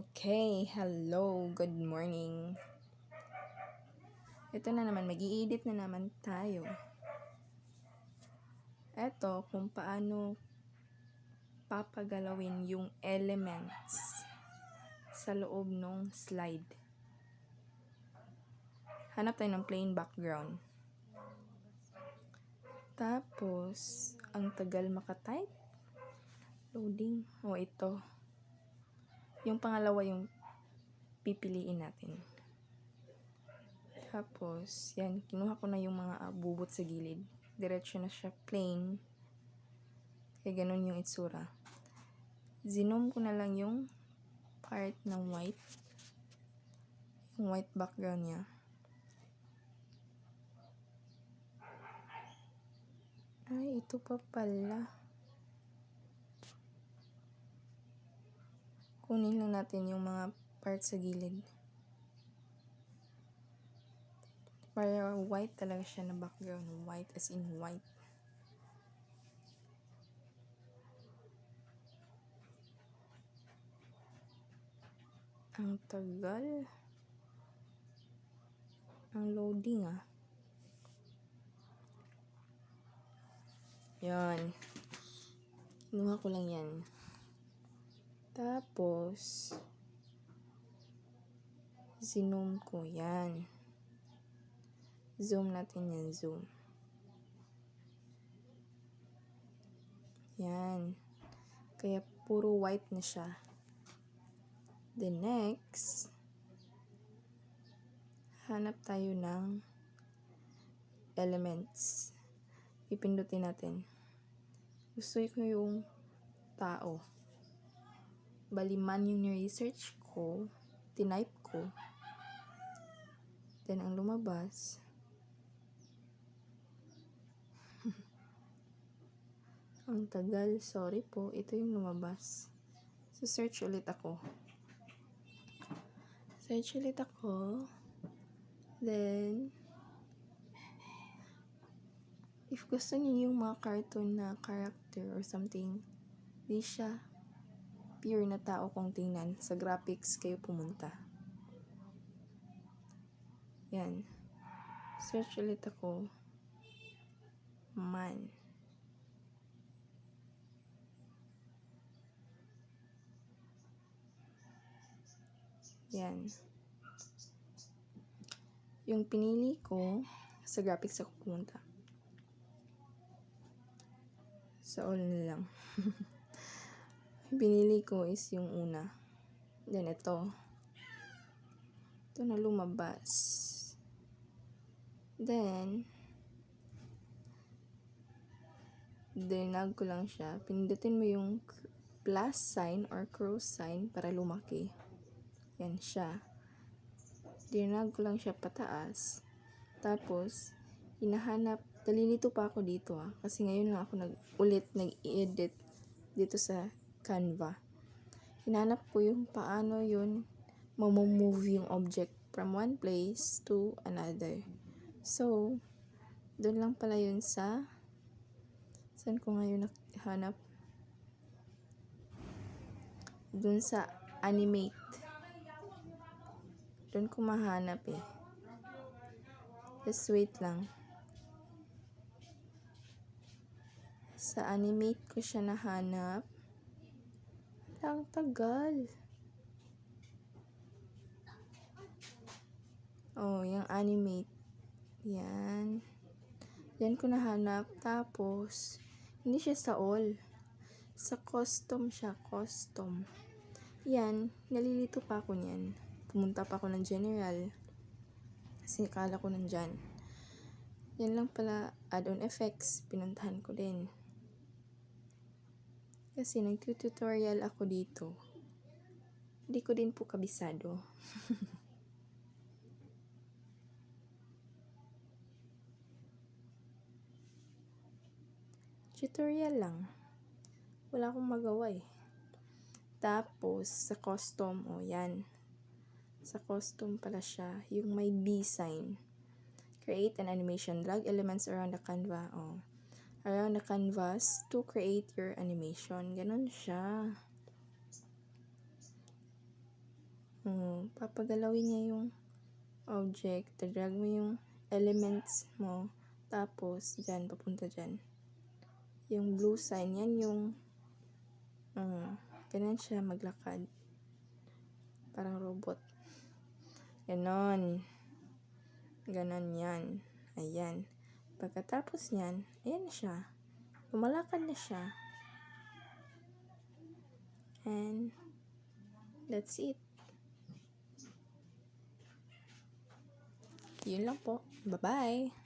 Okay, hello, good morning. Ito na naman, mag-i-edit na naman tayo. Ito, kung paano papagalawin yung elements sa loob ng slide. Hanap tayo ng plain background. Tapos, ang tagal makatype. Loading. Ito. Yung pangalawa yung pipiliin natin. Tapos, yan, kinuha ko na yung mga bubot sa gilid. Diretso na siya, plain. Kaya ganun yung itsura. Zinom ko na lang yung part ng white. Yung white background niya. Ay, ito pa pala. Kunin lang natin yung mga parts sa gilid. Para white talaga siya na background. White as in white. Ang tagal. Ang loading Yan. Kinuha ko lang yan. Tapos, zinom ko yan. Zoom natin yan, zoom. Yan. Kaya puro white na siya. The next, hanap tayo ng elements. Ipindutin natin. Gusto ko yung tao. Baliman yung research ko, tinype ko. Then, ang lumabas, ang tagal, sorry po, ito yung lumabas. So, search ulit ako. Then, if gusto niyo yung mga cartoon na character or something, di siya pure na tao kung tingnan. Sa graphics kayo pumunta. Yan. Search ulit ako. Man. Yan. Yung pinili ko, sa graphics ako pumunta. Sa all na lang. Pinili ko is yung una. Then ito. Ito na lumabas. Then, dinag ko lang siya. Pindutin mo yung plus sign or cross sign para lumaki. Yan siya. Dinag ko lang siya pataas. Tapos, hinahanap. Nalilito pa ako dito kasi ngayon lang ako nag-edit dito sa Canva. Hinahanap ko yung paano yun mamomove yung object from one place to another. So, doon lang pala yun sa saan ko ngayon nakahanap? Doon sa animate. Doon ko mahanap Just wait lang. Sa animate ko siya nahanap. Ang tagal. Yung animate. Yan. Yan ko nahanap. Tapos, hindi siya sa all. Sa custom siya. Custom. Yan. Nalilito pa ako niyan. Pumunta pa ako ng general. Kasi akala ko nandyan. Yan lang pala. Add-on effects. Pinuntahan ko din. Kasi nag-tutorial ako dito. Hindi ko din po kabisado. Tutorial lang. Wala akong magawa Tapos, sa custom, yan. Sa custom pala siya. Yung may B sign. Create an animation. Drag elements around the canvas. Around the canvas to create your animation. Ganon siya. Papagalawin niya yung object, drag mo yung elements mo, tapos dyan, papunta dyan. Yung blue sign, yan yung ganun siya maglakad. Parang robot. Ganon. Ganon yan. Ayan. Pagkatapos yan, ayan na siya. Lumalakad na siya. And that's it. Yun lang po. Bye-bye!